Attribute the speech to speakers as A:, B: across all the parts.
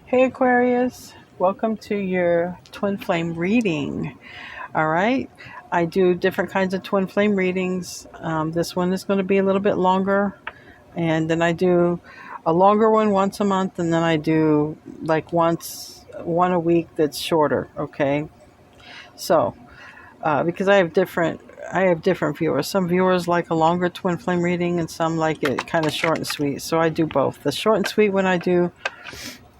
A: Hey Aquarius, welcome to your twin flame reading. All right, I do different kinds of twin flame readings. This one is going to be a little bit longer, and then I do a longer one once a month, and then I do like one a week that's shorter. Okay, so because I have different viewers. Some viewers like a longer twin flame reading, and some like it kind of short and sweet. So I do both. The short and sweet one I do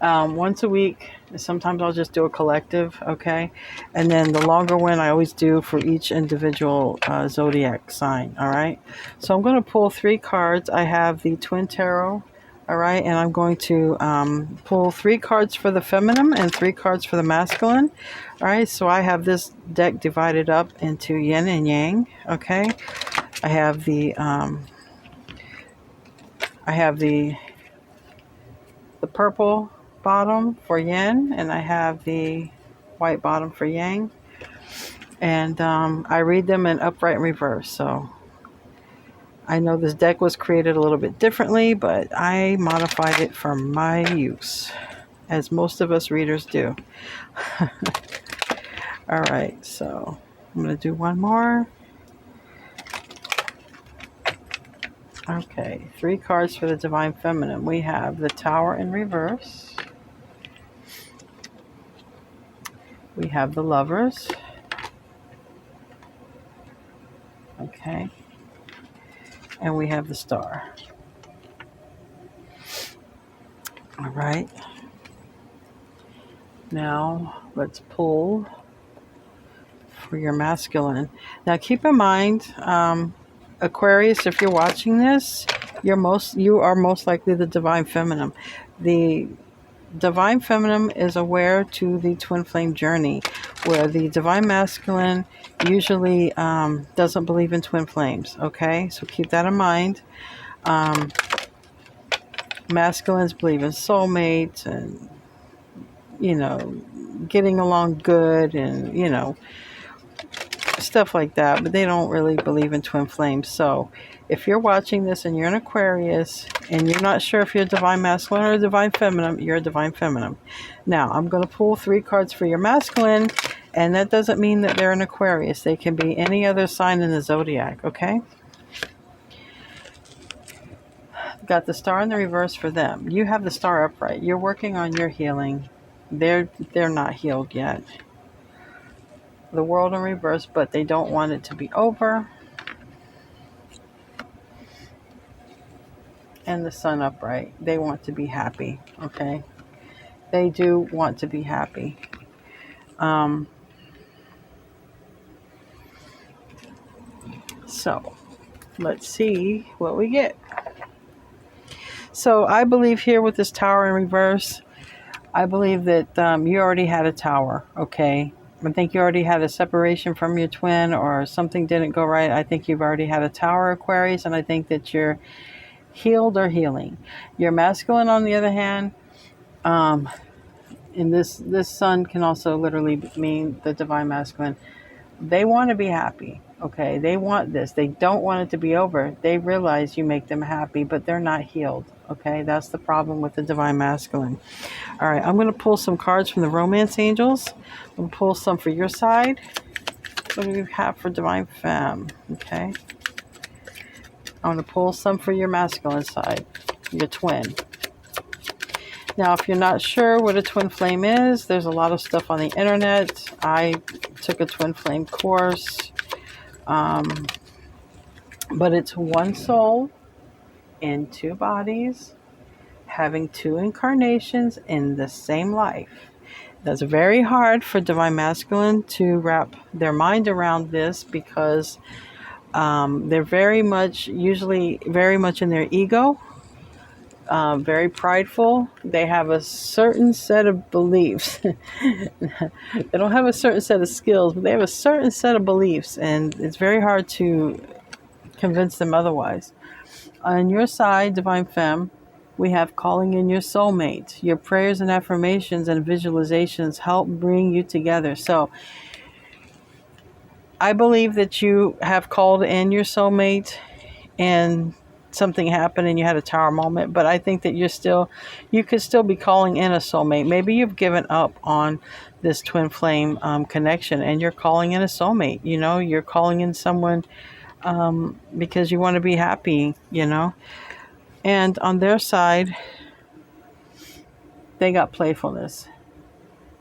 A: once a week. Sometimes I'll just do a collective, okay? And then the longer one I always do for each individual zodiac sign, all right? So I'm going to pull 3 cards. I have the Twin Tarot, all right? And I'm going to pull 3 cards for the feminine and 3 cards for the masculine, all right? So I have this deck divided up into yin and yang, okay? I have the purple bottom for yin, and I have the white bottom for yang, and I read them in upright and reverse. So I know this deck was created a little bit differently, but I modified it for my use, as most of us readers do. All right, so I'm going to do one more. Okay, 3 cards for the Divine Feminine. We have the Tower in reverse. We have the Lovers. Okay. And we have the Star. All right. Now let's pull for your masculine. Now keep in mind, Aquarius, if you're watching this, you are most likely the Divine Feminine. The Divine Feminine is aware to the twin flame journey, where the Divine Masculine usually doesn't believe in twin flames. Okay, so keep that in mind. Masculines believe in soulmates and, getting along good and, stuff like that, but they don't really believe in twin flames. So if you're watching this and you're an Aquarius and you're not sure if you're a Divine Masculine or a Divine Feminine, you're a Divine Feminine. Now I'm going to pull 3 cards for your masculine, and that doesn't mean that they're an Aquarius. They can be any other sign in the zodiac. Okay, got the Star in the reverse for them. You have the Star upright. You're working on your healing. They're not healed yet. The World in reverse, but they don't want it to be over. And the Sun upright. They want to be happy. Okay, they do want to be happy. So let's see what we get. So I believe here with this Tower in reverse, I believe that you already had a tower. Okay, I think you already had a separation from your twin, or something didn't go right. I think you've already had a tower, Aquarius, and I think that you're healed or healing. Your masculine, on the other hand, and this Sun can also literally mean the Divine Masculine. They want to be happy. Okay, they want this. They don't want it to be over. They realize you make them happy, but they're not healed. Okay, that's the problem with the Divine Masculine. All right, I'm going to pull some cards from the Romance Angels. I'm going to pull some for your side. What do you have for Divine Femme? Okay. I'm going to pull some for your masculine side, your twin. Now, if you're not sure what a twin flame is, there's a lot of stuff on the internet. I took a twin flame course. But it's one soul in 2 bodies, having 2 incarnations in the same life. That's very hard for Divine Masculine to wrap their mind around this, because they're usually very much in their ego, very prideful. They have a certain set of beliefs. They don't have a certain set of skills, but they have a certain set of beliefs, and it's very hard to convince them otherwise. On your side, Divine Femme, we have calling in your soulmate. Your prayers and affirmations and visualizations help bring you together. So I believe that you have called in your soulmate, and something happened and you had a tower moment, but I think that you could still be calling in a soulmate. Maybe you've given up on this twin flame connection and you're calling in a soulmate. You know, you're calling in someone because you want to be happy, you know. And on their side, they got playfulness.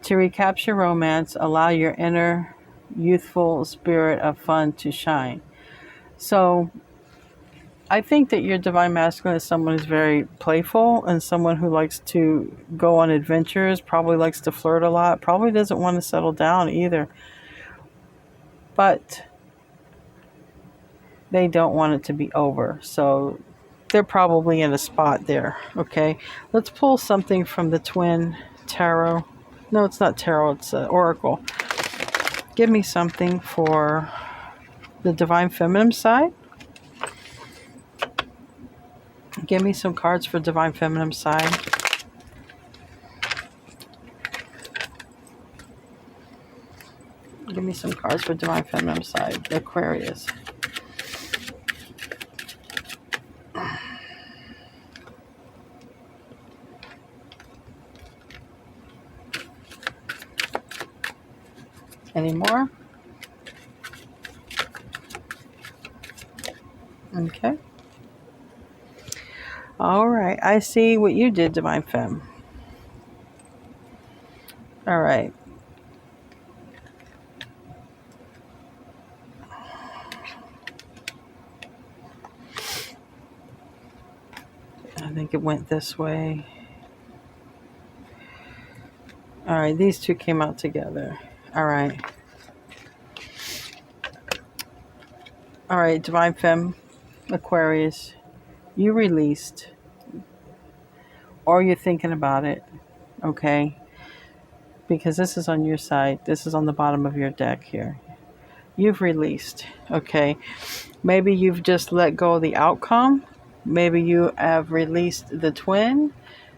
A: To recapture romance, allow your inner youthful spirit of fun to shine. So I think that your divine masculine is someone who's very playful and someone who likes to go on adventures, probably likes to flirt a lot, probably doesn't want to settle down either. But they don't want it to be over. So they're probably in a spot there. Okay, let's pull something from the Twin Tarot. No, it's not tarot, it's Oracle. Give me something for the Divine Feminine side. Give me some cards for Divine Feminine side. Give me some cards for Divine Feminine side. Aquarius. Any more? Okay. All right. I see what you did, Divine Femme. All right. I think it went this way. All right. These two came out together. All right. All right. Divine Femme, Aquarius. You released, or you're thinking about it, okay? Because this is on your side. This is on the bottom of your deck here. You've released, okay? Maybe you've just let go of the outcome. Maybe you have released the twin.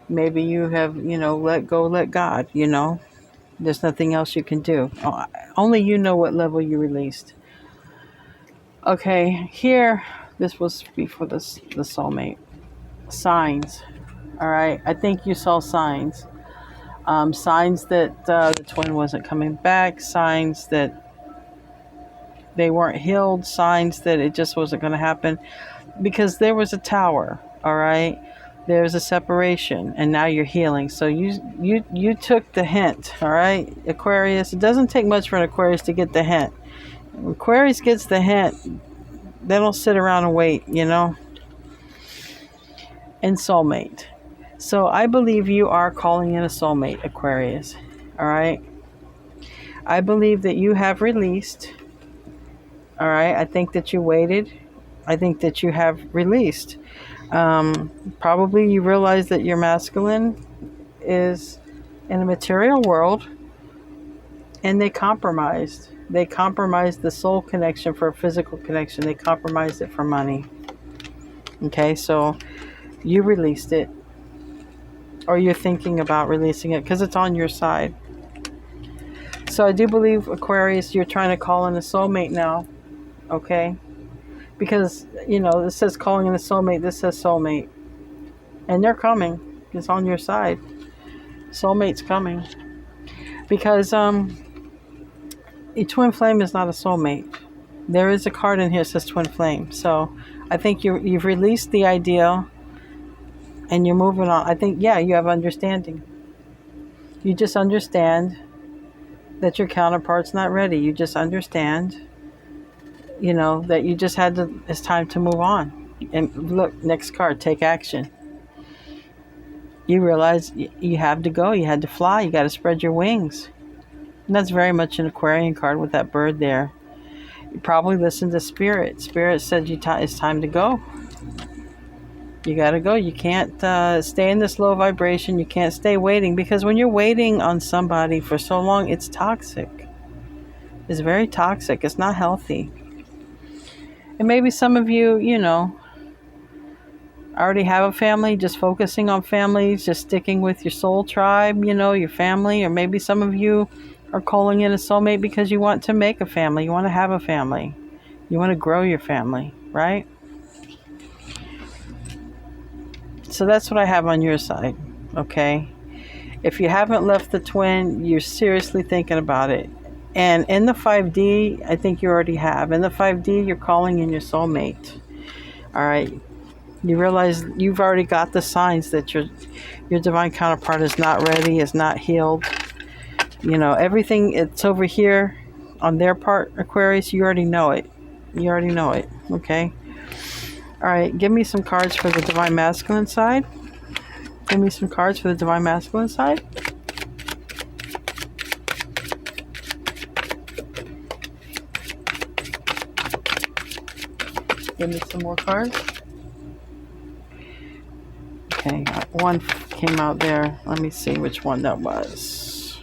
A: Maybe you have, let go, let God, There's nothing else you can do. Only you know what level you released. Okay, here, this was before the soulmate. Signs, all right? I think you saw signs. Signs that the twin wasn't coming back. Signs that they weren't healed. Signs that it just wasn't going to happen. Because there was a tower, all right? There's a separation, and now you're healing. So you took the hint, all right? Aquarius, it doesn't take much for an Aquarius to get the hint. When Aquarius gets the hint, they don't sit around and wait, And soulmate. So I believe you are calling in a soulmate, Aquarius. All right. I believe that you have released. All right. I think that you waited. I think that you have released. Probably you realize that your masculine is in a material world, and they compromised. They compromised the soul connection for a physical connection. They compromised it for money. Okay, so you released it, or you're thinking about releasing it because it's on your side. So I do believe, Aquarius, you're trying to call in a soulmate now, okay? Because, this says calling in a soulmate, this says soulmate. And they're coming. It's on your side. Soulmate's coming. Because a twin flame is not a soulmate. There is a card in here that says twin flame. So I think you've released the idea and you're moving on. I think, you have understanding. You just understand that your counterpart's not ready. You just understand, that you just it's time to move on. And look, next card, take action. You realize you have to go. You had to fly. You got to spread your wings. And that's very much an Aquarian card with that bird there. You probably listened to Spirit. Spirit said it's time to go. You got to go. You can't stay in this low vibration. You can't stay waiting, because when you're waiting on somebody for so long, it's toxic. It's very toxic. It's not healthy. And maybe some of you, already have a family, just focusing on families, just sticking with your soul tribe, your family. Or maybe some of you are calling in a soulmate because you want to make a family. You want to have a family. You want to grow your family, right? So that's what I have on your side, okay? If you haven't left the twin, you're seriously thinking about it. And in the 5D, I think you already have. In the 5D, you're calling in your soulmate. All right. You realize you've already got the signs that your divine counterpart is not ready, is not healed. You know, everything it's over here on their part, Aquarius, you already know it. You already know it, okay? All right, give me some cards for the divine masculine side. Give me some cards for the divine masculine side. Give me some more cards. Okay, one came out there. Let me see which one that was.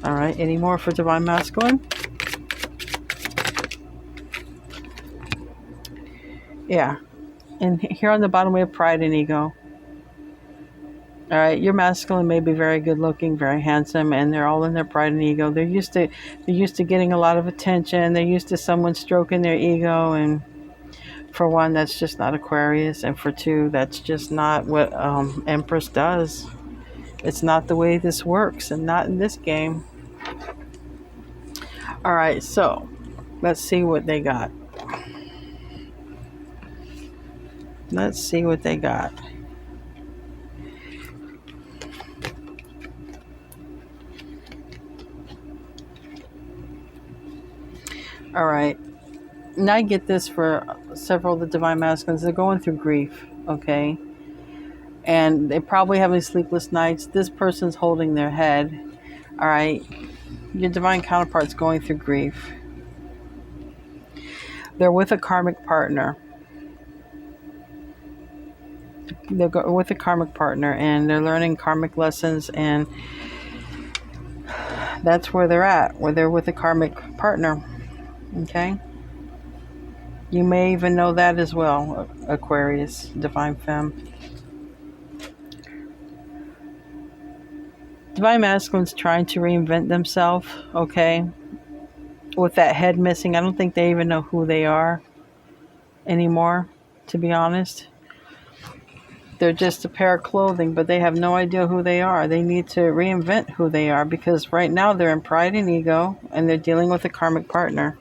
A: All right, any more for divine masculine? Yeah, and here on the bottom we have pride and ego. All right, your masculine may be very good looking, very handsome, and they're all in their pride and ego. They're used to getting a lot of attention. They're used to someone stroking their ego, and for one, that's just not Aquarius, and for two, that's just not what Empress does. It's not the way this works, and not in this game. All right, so let's see what they got. Let's see what they got. All right. Now I get this for several of the divine masculines. They're going through grief, okay? And they probably having sleepless nights. This person's holding their head. All right. Your divine counterpart's going through grief. They're with a karmic partner. They're with a karmic partner, and they're learning karmic lessons, and that's where they're at, where they're with a karmic partner. Okay? You may even know that as well, Aquarius, Divine Femme. Divine Masculine's trying to reinvent themselves, okay? With that head missing, I don't think they even know who they are anymore, to be honest. They're just a pair of clothing, but they have no idea who they are. They need to reinvent who they are, because right now they're in pride and ego, and they're dealing with a karmic partner.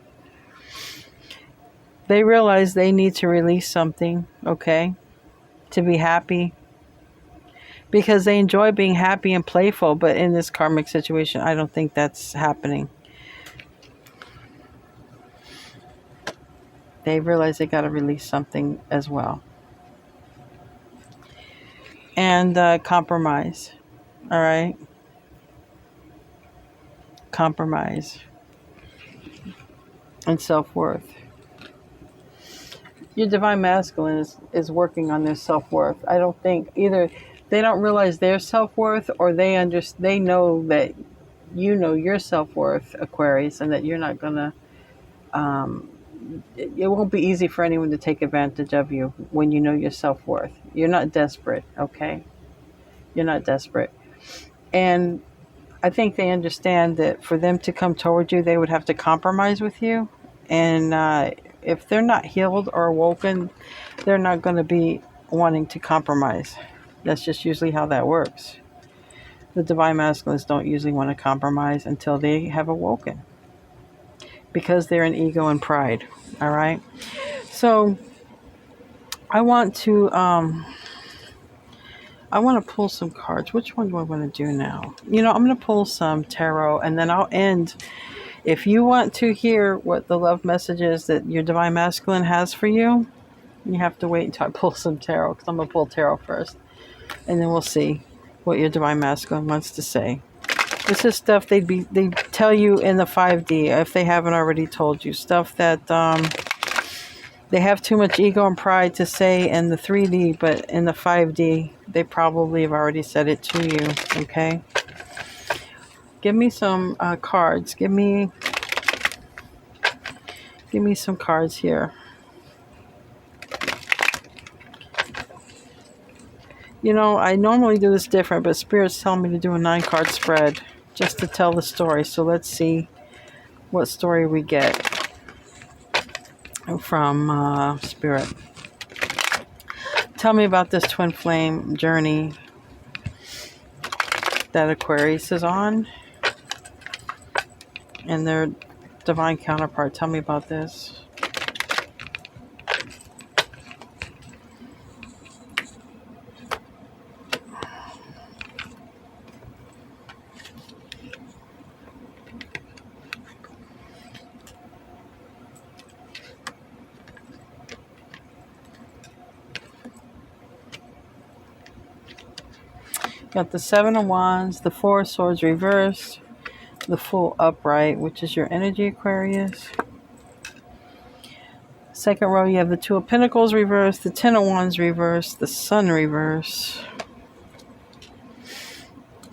A: They realize they need to release something, okay, to be happy, because they enjoy being happy and playful, but in this karmic situation, I don't think that's happening. They realize they got to release something as well. And compromise, all right? Compromise and self-worth. Your divine masculine is working on their self-worth. I don't think either they don't realize their self-worth, or they know that you know your self-worth, Aquarius, and that you're not gonna it won't be easy for anyone to take advantage of you when you know your self-worth. You're not desperate, okay? You're not desperate. And I think they understand that for them to come toward you, they would have to compromise with you. And if they're not healed or awoken, they're not going to be wanting to compromise. That's just usually how that works. The divine masculines don't usually want to compromise until they have awoken, because they're in ego and pride. All right. So I want to pull some cards. Which one do I want to do now? You know, I'm going to pull some tarot, and then I'll end. If you want to hear what the love message is that your divine masculine has for you, you have to wait until I pull some tarot, because I'm going to pull tarot first, and then we'll see what your divine masculine wants to say. This is stuff they tell you in the 5D, if they haven't already told you. Stuff that they have too much ego and pride to say in the 3D, but in the 5D, they probably have already said it to you, okay? Give me some cards. Give me some cards here. You know, I normally do this different, but Spirit's telling me to do a 9-card spread just to tell the story. So let's see what story we get. from Spirit. Tell me about this twin flame journey that Aquarius is on and their divine counterpart. Tell me about this. Got the Seven of Wands, the Four of Swords reversed, the Fool upright, which is your energy, Aquarius. Second row, you have the Two of Pentacles reversed, the Ten of Wands reversed, the Sun reversed.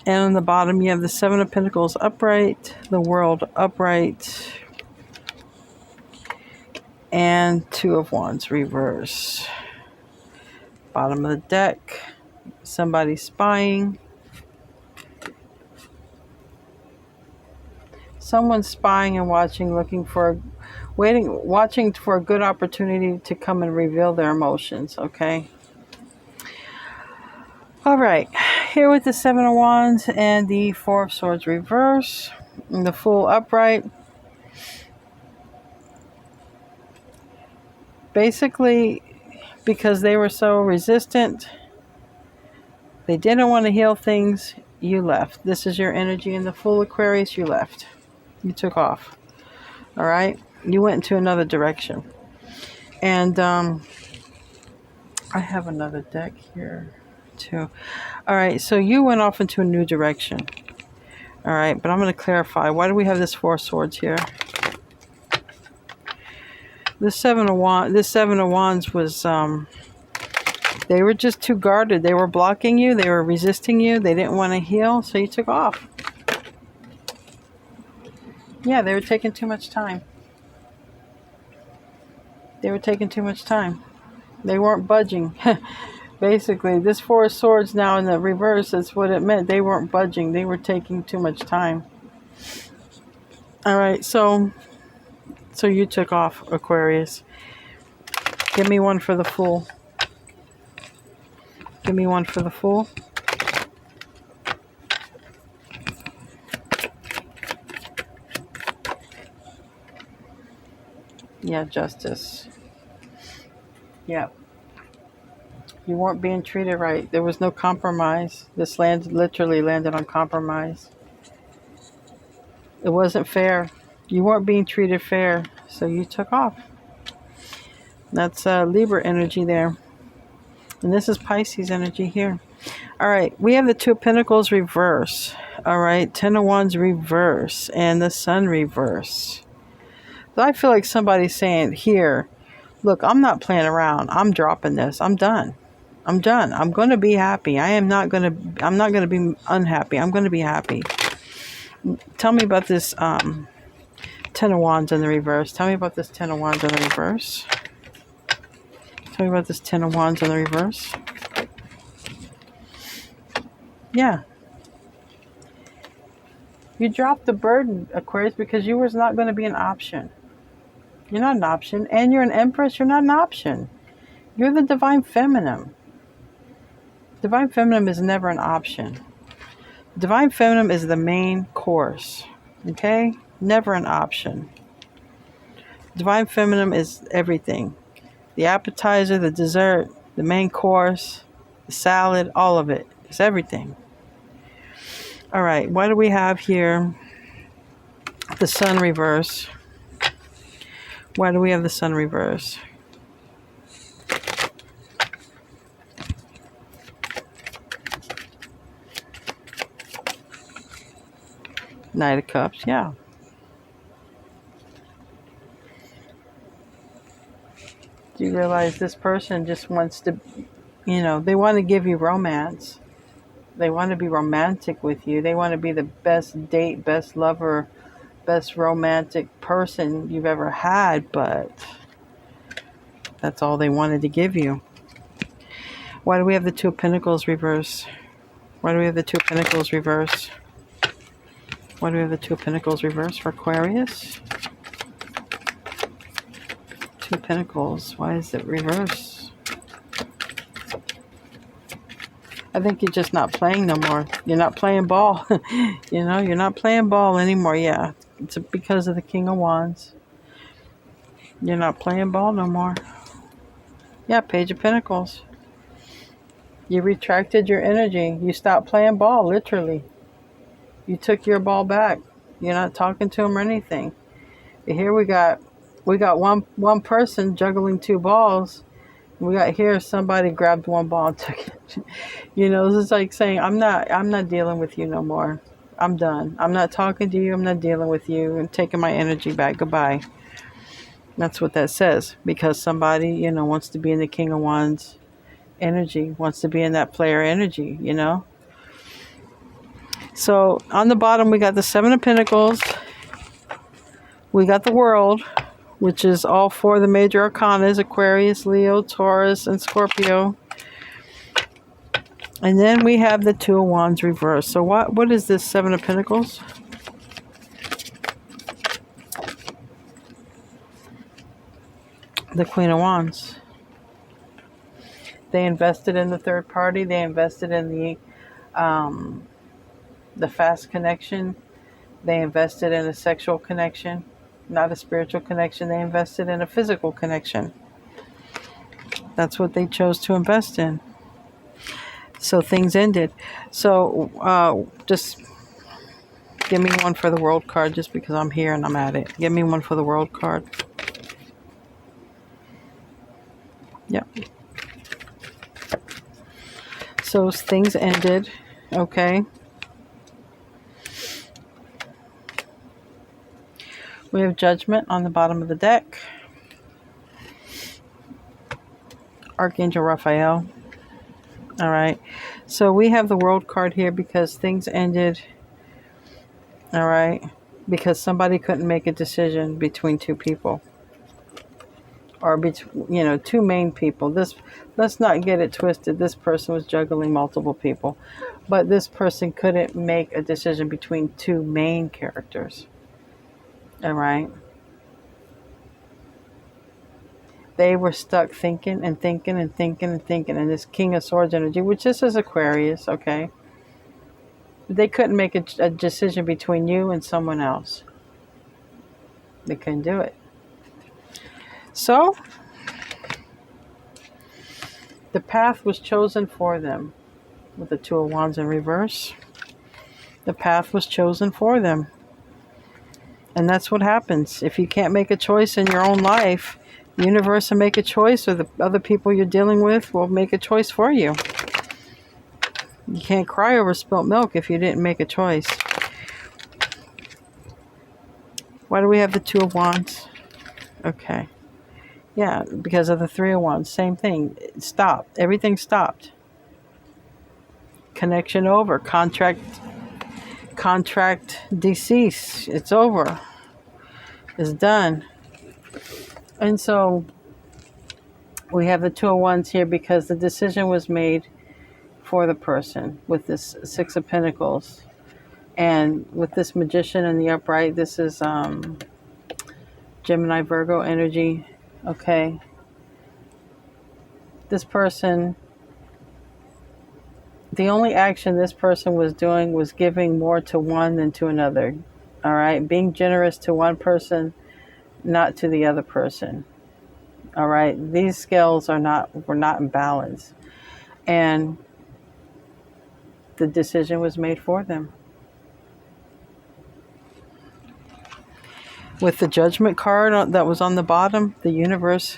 A: And on the bottom, you have the Seven of Pentacles upright, the World upright, and Two of Wands reverse. Bottom of the deck, somebody spying. Someone's spying and watching, watching for a good opportunity to come and reveal their emotions, okay? All right, here with the Seven of Wands and the Four of Swords reverse, and the Fool upright. Basically, because they were so resistant, they didn't want to heal things, you left. This is your energy in the Fool, Aquarius, you left. You took off. All right? You went into another direction. And I have another deck here too. All right, so you went off into a new direction. All right, but I'm going to clarify. Why do we have this Four of Swords here? This Seven of Wands was, they were just too guarded. They were blocking you. They were resisting you. They didn't want to heal, so you took off. Yeah, they were taking too much time. They were taking too much time. They weren't budging. Basically, this Four of Swords now in the reverse, that's what it meant. They weren't budging. They were taking too much time. All right, so you took off, Aquarius. Give me one for the Fool. Give me one for the Fool. Yeah, Justice. Yeah. You weren't being treated right. There was no compromise. This land literally landed on compromise. It wasn't fair. You weren't being treated fair, so you took off. That's Libra energy there. And this is Pisces energy here. All right, we have the Two of Pentacles reverse. All right, Ten of Wands reverse, and the Sun reverse. So I feel like somebody's saying here, look, I'm not playing around. I'm dropping this. I'm done. I'm done. I'm going to be happy. I'm not going to be unhappy. I'm going to be happy. Tell me about this Ten of Wands in the reverse. Tell me about this Ten of Wands in the reverse. Tell me about this Ten of Wands in the reverse. Yeah. You dropped the burden, Aquarius, because you was not going to be an option. You're not an option. And you're an Empress. You're not an option. You're the Divine Feminine. Divine Feminine is never an option. Divine Feminine is the main course. Okay? Never an option. Divine Feminine is everything. The appetizer, the dessert, the main course, the salad, all of it. It's everything. All right. What do we have here? The Sun reverse. Why do we have the Sun reverse? Knight of Cups, yeah. Do you realize this person just wants to, they want to give you romance. They want to be romantic with you. They want to be the best date, best lover, best romantic person you've ever had, but that's all they wanted to give you. Why do we have the Two of Pentacles reverse? Why do we have the Two of Pentacles reverse? Why do we have the Two of Pentacles reverse for Aquarius? Two of Pentacles. Why is it reversed? I think you're just not playing no more. You're not playing ball. You know, you're not playing ball anymore. Yeah, it's because of the King of Wands. You're not playing ball no more. Yeah, Page of Pentacles. You retracted your energy. You stopped playing ball, literally. You took your ball back. You're not talking to him or anything. But here we got one person juggling two balls. We got here somebody grabbed one ball and took it. You know, this is like saying, I'm not dealing with you no more. I'm done. I'm not talking to you. I'm not dealing with you. I'm taking my energy back. Goodbye. That's what that says. Because somebody, you know, wants to be in the King of Wands energy, wants to be in that player energy, you know. So on the bottom we got the Seven of Pentacles. We got the World, which is all four of the major arcanas: Aquarius, Leo, Taurus, and Scorpio. And then we have the Two of Wands reversed. So what is this Seven of Pentacles? The Queen of Wands. They invested in the third party. They invested in the fast connection. They invested in a sexual connection, not a spiritual connection. They invested in a physical connection. That's what they chose to invest in. So things ended. So just give me one for the World card, just because I'm here and I'm at it. Give me one for the World card. Yep. So things ended. Okay. We have Judgment on the bottom of the deck. Archangel Raphael. All right. So we have the World card here because things ended. All right. Because somebody couldn't make a decision between two people. Or between, you know, two main people. Let's not get it twisted. This person was juggling multiple people. But this person couldn't make a decision between two main characters. All right. They were stuck thinking and thinking and thinking and thinking. And this King of Swords energy, which this is Aquarius, okay? They couldn't make a decision between you and someone else. They couldn't do it. So, the path was chosen for them. With the Two of Wands in reverse. The path was chosen for them. And that's what happens. If you can't make a choice in your own life, the universe will make a choice, or the other people you're dealing with will make a choice for you. You can't cry over spilt milk if you didn't make a choice. Why do we have the Two of Wands? Okay. Yeah, because of the Three of Wands. Same thing. It stopped. Everything stopped. Connection over. Contract deceased. It's over. It's done. And so we have the Two of Wands here because the decision was made for the person with this Six of Pentacles. And with this Magician in the upright, this is Gemini Virgo energy. Okay. This person, the only action this person was doing was giving more to one than to another. All right. Being generous to one person, not to the other person. All right. These scales were not in balance. And the decision was made for them. With the Judgment card that was on the bottom, the universe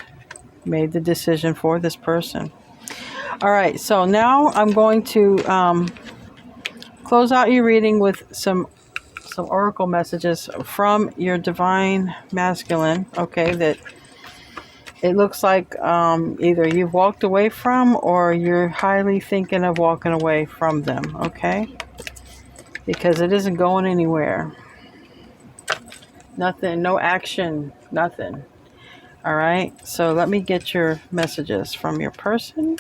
A: made the decision for this person. All right, so now I'm going to close out your reading with some oracle messages from your divine masculine, okay, that it looks like either you've walked away from or you're highly thinking of walking away from them, okay? Because it isn't going anywhere. Nothing, no action, nothing. All right, so let me get your messages from your person.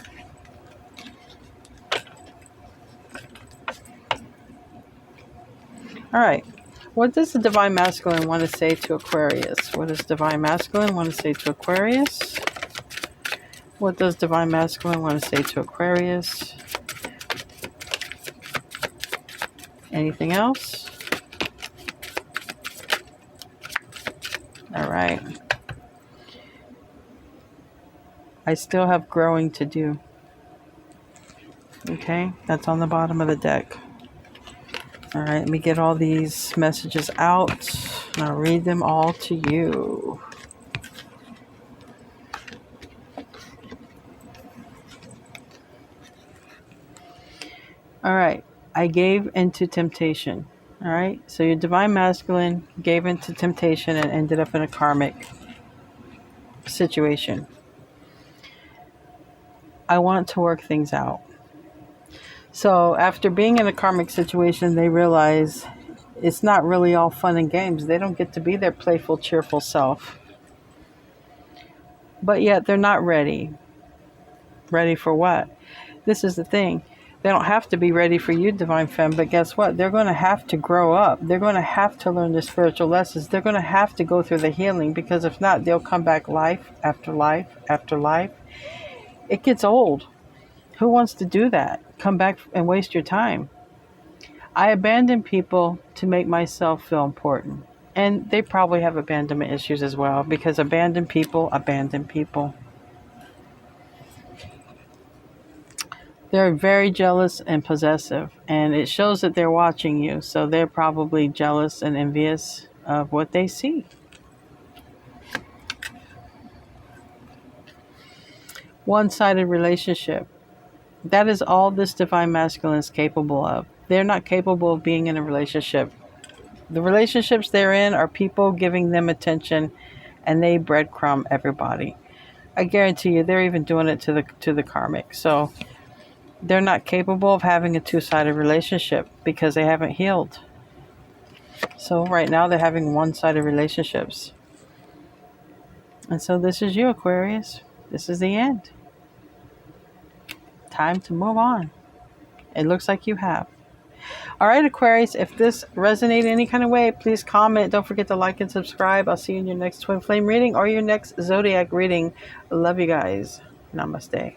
A: All right, What does the Divine Masculine want to say to Aquarius? What does Divine Masculine want to say to Aquarius? What does Divine Masculine want to say to Aquarius? Anything else? All right. I still have growing to do. Okay, that's on the bottom of the deck. All right, let me get all these messages out, and I'll read them all to you. All right, I gave into temptation. All right, so your Divine Masculine gave into temptation and ended up in a karmic situation. I want to work things out. So after being in a karmic situation, they realize it's not really all fun and games. They don't get to be their playful, cheerful self. But yet they're not ready. Ready for what? This is the thing. They don't have to be ready for you, Divine Femme, but guess what? They're going to have to grow up. They're going to have to learn the spiritual lessons. They're going to have to go through the healing, because if not, they'll come back life after life after life. It gets old. Who wants to do that? Come back and waste your time. I abandon people to make myself feel important. And they probably have abandonment issues as well, because abandon people abandon people. They're very jealous and possessive, and it shows that they're watching you. So they're probably jealous and envious of what they see. One-sided relationship. That is all this Divine Masculine is capable of. They're not capable of being in a relationship. The relationships they're in are people giving them attention, and they breadcrumb everybody. I guarantee you, they're even doing it to the karmic. So they're not capable of having a two-sided relationship because they haven't healed. So right now they're having one-sided relationships. And so this is you, Aquarius. This is the end. Time to move on. It looks like you have. All right, Aquarius, if this resonated any kind of way, please comment. Don't forget to like and subscribe. I'll see you in your next Twin Flame reading or your next Zodiac reading. Love you guys. Namaste.